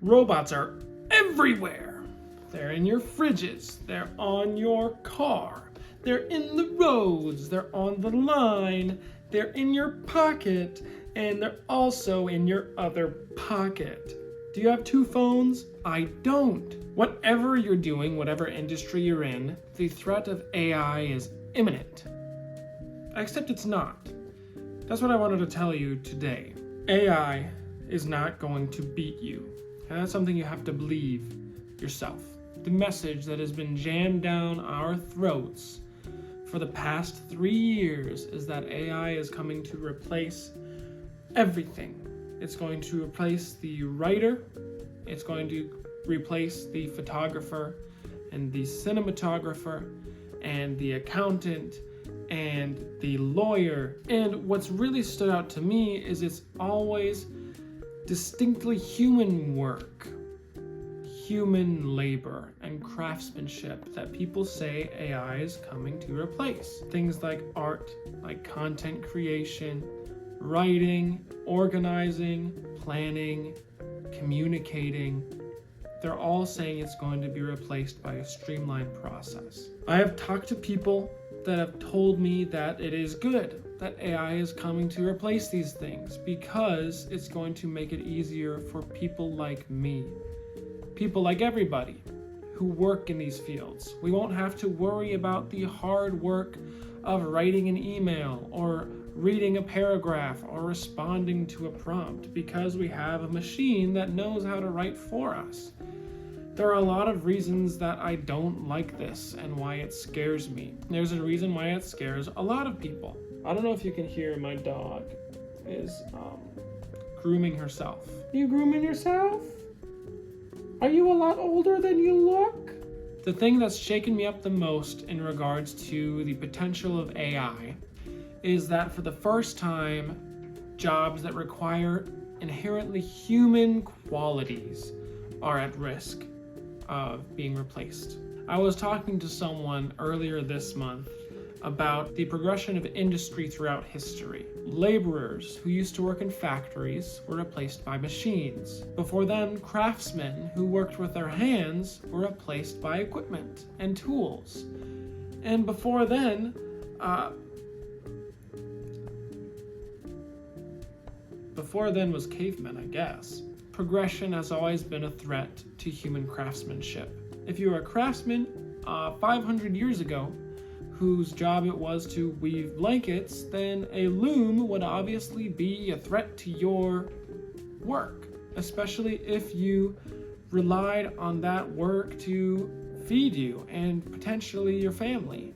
Robots are everywhere. They're in your fridges, they're on your car, they're in the roads, they're on the line, they're in your pocket, and they're also in your other pocket. Do you have two phones? I don't. Whatever you're doing, whatever industry you're in, the threat of AI is imminent. Except it's not. That's what I wanted to tell you today. AI is not going to beat you. And that's something you have to believe yourself. The message that has been jammed down our throats for the past 3 years is that AI is coming to replace everything. It's going to replace the writer, it's going to replace the photographer and the cinematographer and the accountant and the lawyer. And what's really stood out to me is it's always distinctly human work, human labor, and craftsmanship that people say AI is coming to replace. Things like art, like content creation, writing, organizing, planning, communicating. They're all saying it's going to be replaced by a streamlined process. I have talked to people that have told me that it is good that AI is coming to replace these things because it's going to make it easier for people like me, people like everybody who work in these fields. We won't have to worry about the hard work of writing an email or reading a paragraph or responding to a prompt because we have a machine that knows how to write for us. There are a lot of reasons that I don't like this and why it scares me. There's a reason why it scares a lot of people. I don't know if you can hear, my dog is grooming herself. You grooming yourself? Are you a lot older than you look? The thing that's shaken me up the most in regards to the potential of AI is that for the first time, jobs that require inherently human qualities are at risk of being replaced. I was talking to someone earlier this month about the progression of industry throughout history. Laborers who used to work in factories were replaced by machines. Before then, craftsmen who worked with their hands were replaced by equipment and tools. And before then, was cavemen, I guess. Progression has always been a threat to human craftsmanship. If you were a craftsman 500 years ago, whose job it was to weave blankets, then a loom would obviously be a threat to your work, especially if you relied on that work to feed you and potentially your family.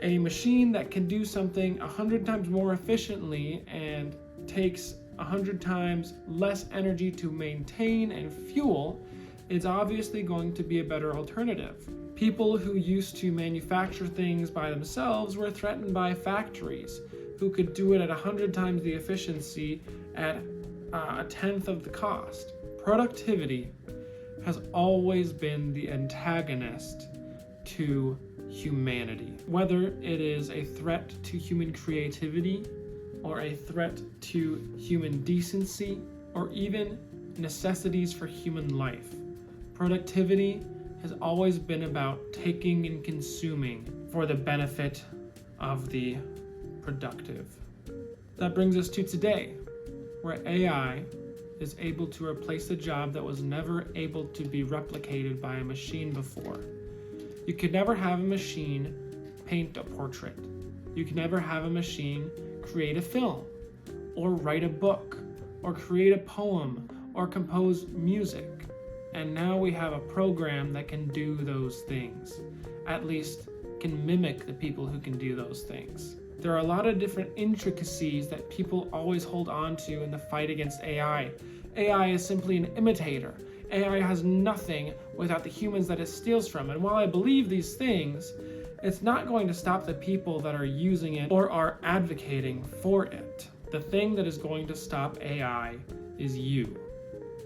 A machine that can do something 100 times more efficiently and takes 100 times less energy to maintain and fuel is obviously going to be a better alternative. People who used to manufacture things by themselves were threatened by factories who could do it at 100 times the efficiency at a tenth of the cost. Productivity has always been the antagonist to humanity. Whether it is a threat to human creativity or a threat to human decency or even necessities for human life, productivity has always been about taking and consuming for the benefit of the productive. That brings us to today, where AI is able to replace a job that was never able to be replicated by a machine before. You could never have a machine paint a portrait. You can never have a machine create a film, or write a book, or create a poem, or compose music. And now we have a program that can do those things, at least can mimic the people who can do those things. There are a lot of different intricacies that people always hold on to in the fight against AI. AI is simply an imitator. AI has nothing without the humans that it steals from. And while I believe these things, it's not going to stop the people that are using it or are advocating for it. The thing that is going to stop AI is you.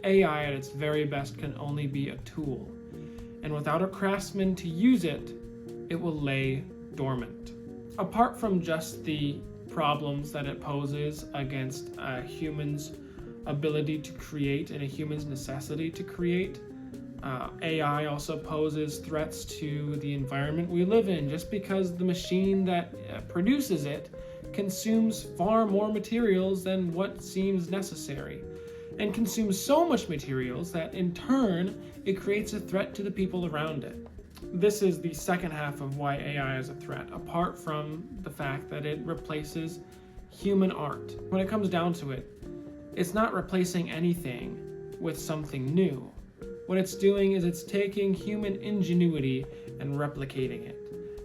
AI at its very best can only be a tool, and without a craftsman to use it, it will lay dormant. Apart from just the problems that it poses against humans' ability to create and a human's necessity to create. AI also poses threats to the environment we live in, just because the machine that produces it consumes far more materials than what seems necessary, and consumes so much materials that in turn it creates a threat to the people around it. This is the second half of why AI is a threat, apart from the fact that it replaces human art. When it comes down to it, it's not replacing anything with something new. What it's doing is it's taking human ingenuity and replicating it.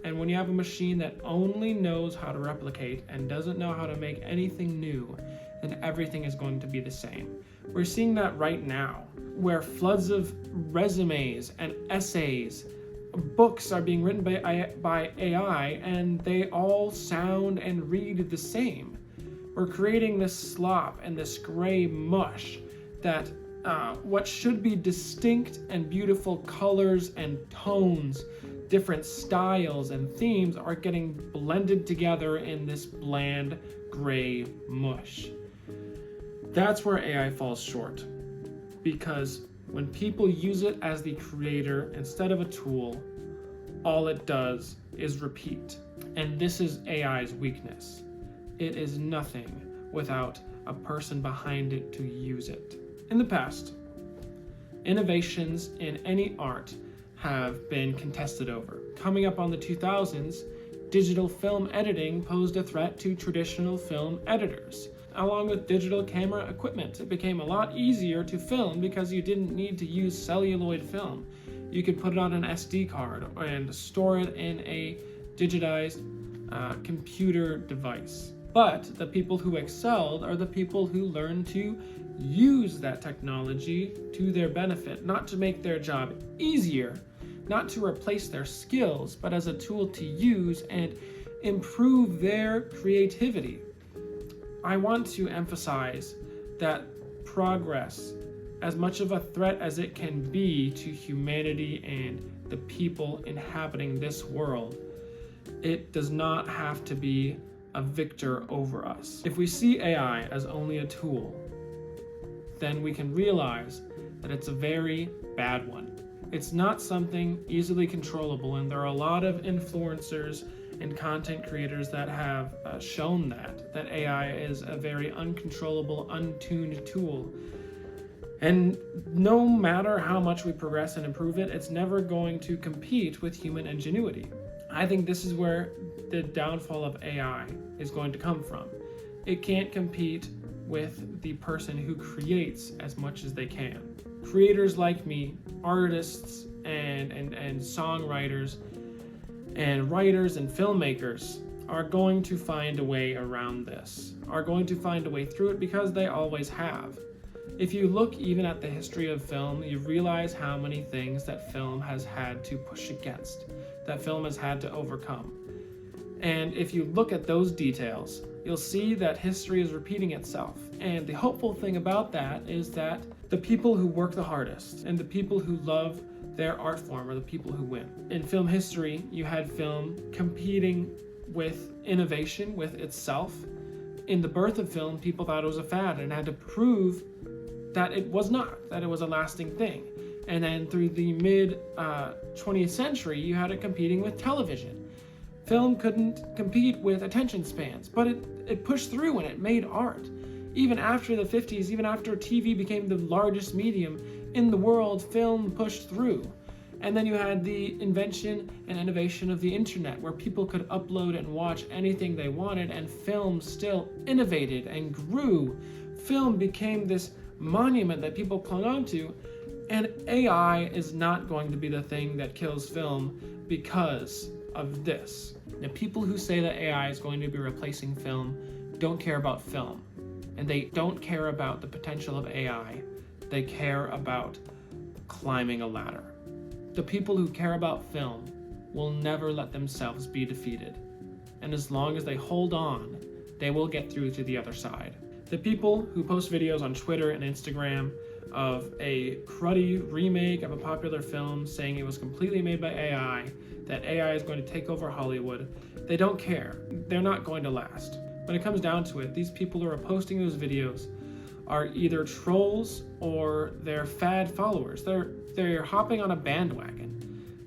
And when you have a machine that only knows how to replicate and doesn't know how to make anything new, then everything is going to be the same. We're seeing that right now, where floods of resumes and essays, books are being written by AI, and they all sound and read the same. We're creating this slop and this gray mush that what should be distinct and beautiful colors and tones, different styles and themes, are getting blended together in this bland gray mush. That's where AI falls short, because when people use it as the creator instead of a tool, all it does is repeat. And this is AI's weakness. It is nothing without a person behind it to use it. In the past, innovations in any art have been contested over. Coming up on the 2000s, digital film editing posed a threat to traditional film editors. Along with digital camera equipment, it became a lot easier to film because you didn't need to use celluloid film. You could put it on an SD card and store it in a digitized computer device. But the people who excelled are the people who learned to use that technology to their benefit, not to make their job easier, not to replace their skills, but as a tool to use and improve their creativity. I want to emphasize that progress, as much of a threat as it can be to humanity and the people inhabiting this world, it does not have to be a victor over us. If we see AI as only a tool, then we can realize that it's a very bad one. It's not something easily controllable, and there are a lot of influencers and content creators that have shown that AI is a very uncontrollable, untuned tool. And no matter how much we progress and improve it, it's never going to compete with human ingenuity. I think this is where the downfall of AI is going to come from. It can't compete with the person who creates as much as they can. Creators like me, artists and songwriters and writers and filmmakers are going to find a way around this, are going to find a way through it, because they always have. If you look even at the history of film, you realize how many things that film has had to push against, that film has had to overcome. And if you look at those details, you'll see that history is repeating itself. And the hopeful thing about that is that the people who work the hardest and the people who love their art form are the people who win. In film history, you had film competing with innovation, with itself. In the birth of film, people thought it was a fad and had to prove that it was not, that it was a lasting thing. And then through the mid 20th century, you had it competing with television. Film couldn't compete with attention spans, but it pushed through and it made art. Even after the 50s, even after TV became the largest medium in the world, film pushed through. And then you had the invention and innovation of the internet, where people could upload and watch anything they wanted, and film still innovated and grew. Film became this monument that people clung on to, and AI is not going to be the thing that kills film because of this. Now, people who say that AI is going to be replacing film don't care about film, and they don't care about the potential of AI. They care about climbing a ladder. The people who care about film will never let themselves be defeated, and as long as they hold on, they will get through to the other side. The people who post videos on Twitter and Instagram of a cruddy remake of a popular film saying it was completely made by AI, that AI is going to take over Hollywood, they don't care. They're not going to last. When it comes down to it, these people who are posting those videos are either trolls or they're fad followers. They're hopping on a bandwagon.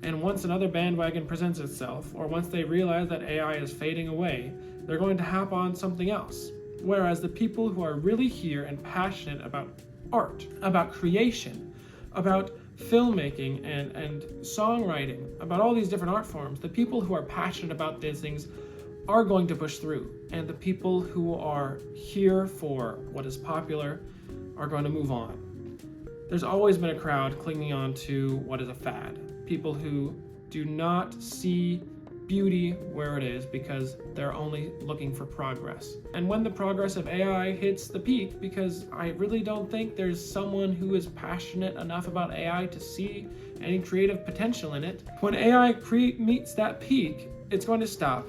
And once another bandwagon presents itself, or once they realize that AI is fading away, they're going to hop on something else. Whereas the people who are really here and passionate about art, about creation, about filmmaking and songwriting, about all these different art forms, the people who are passionate about these things are going to push through. And the people who are here for what is popular are going to move on. There's always been a crowd clinging on to what is a fad. People who do not see beauty where it is because they're only looking for progress. And when the progress of AI hits the peak, because I really don't think there's someone who is passionate enough about AI to see any creative potential in it, when AI meets that peak, it's going to stop.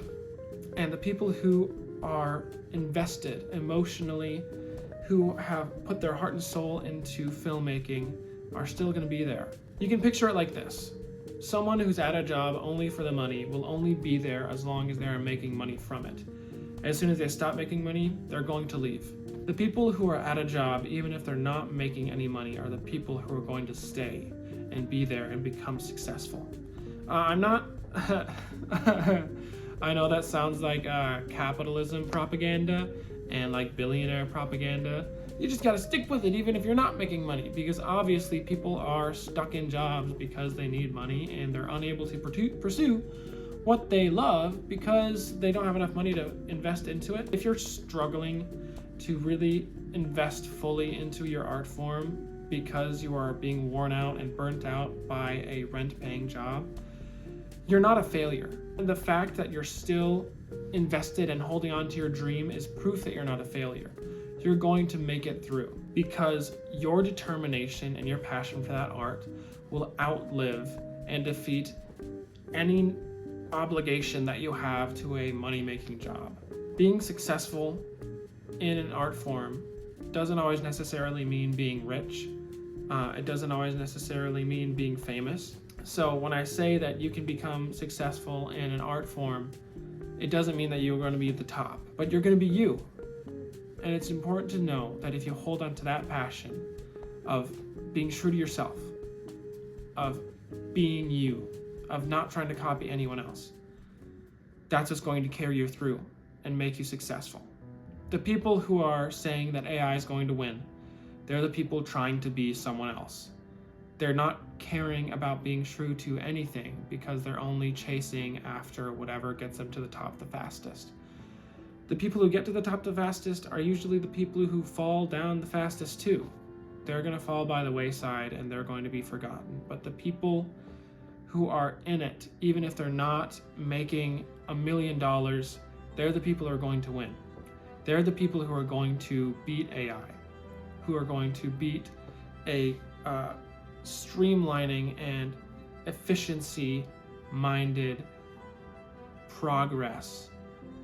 And the people who are invested emotionally, who have put their heart and soul into filmmaking, are still going to be there. You can picture it like this. Someone who's at a job only for the money will only be there as long as they're making money from it. As soon as they stop making money, they're going to leave. The people who are at a job, even if they're not making any money, are the people who are going to stay and be there and become successful. I'm not... I know that sounds like capitalism propaganda and like billionaire propaganda. You just gotta stick with it even if you're not making money, because obviously people are stuck in jobs because they need money and they're unable to pursue what they love because they don't have enough money to invest into it. If you're struggling to really invest fully into your art form because you are being worn out and burnt out by a rent-paying job, you're not a failure. And the fact that you're still invested and holding on to your dream is proof that you're not a failure. You're going to make it through because your determination and your passion for that art will outlive and defeat any obligation that you have to a money-making job. Being successful in an art form doesn't always necessarily mean being rich. It doesn't always necessarily mean being famous. So when I say that you can become successful in an art form, it doesn't mean that you're going to be at the top, but you're going to be you. And it's important to know that if you hold on to that passion of being true to yourself, of being you, of not trying to copy anyone else, that's what's going to carry you through and make you successful. The people who are saying that AI is going to win, they're the people trying to be someone else. They're not caring about being true to anything because they're only chasing after whatever gets them to the top the fastest. The people who get to the top the fastest are usually the people who fall down the fastest too. They're going to fall by the wayside and they're going to be forgotten. But the people who are in it, even if they're not making $1 million, they're the people who are going to win. They're the people who are going to beat AI, who are going to beat a streamlining and efficiency-minded progress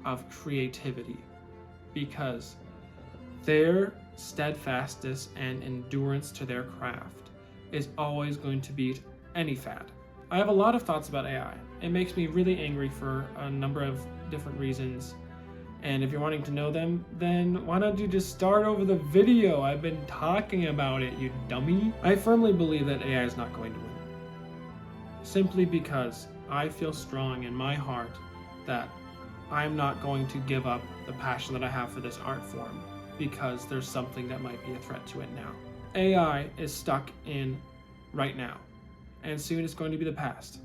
of creativity, because their steadfastness and endurance to their craft is always going to beat any fad. I have a lot of thoughts about AI. It makes me really angry for a number of different reasons. And if you're wanting to know them, then why don't you just start over the video? I've been talking about it, you dummy. I firmly believe that AI is not going to win. Simply because I feel strong in my heart that I'm not going to give up the passion that I have for this art form because there's something that might be a threat to it now. AI is stuck in right now, and soon it's going to be the past.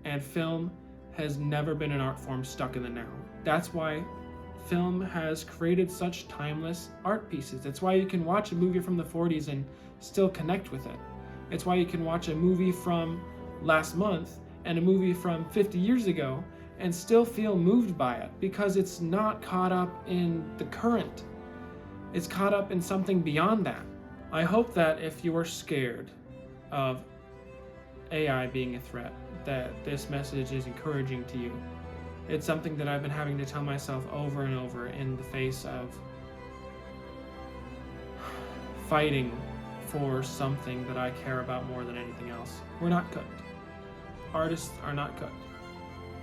And film has never been an art form stuck in the now. That's why film has created such timeless art pieces. That's why you can watch a movie from the 40s and still connect with it. It's why you can watch a movie from last month and a movie from 50 years ago and still feel moved by it, because it's not caught up in the current. It's caught up in something beyond that. I hope that if you are scared of AI being a threat, that this message is encouraging to you. It's something that I've been having to tell myself over and over in the face of fighting for something that I care about more than anything else. We're not cooked. Artists are not cooked.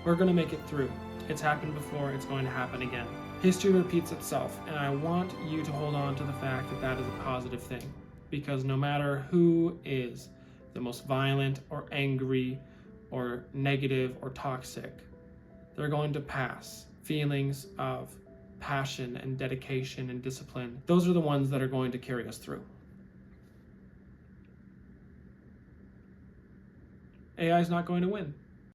We're going to make it through. It's happened before, it's going to happen again. History repeats itself, and I want you to hold on to the fact that that is a positive thing. Because no matter who is the most violent or angry or negative or toxic, they're going to pass. Feelings of passion and dedication and discipline, those are the ones that are going to carry us through. AI is not going to win.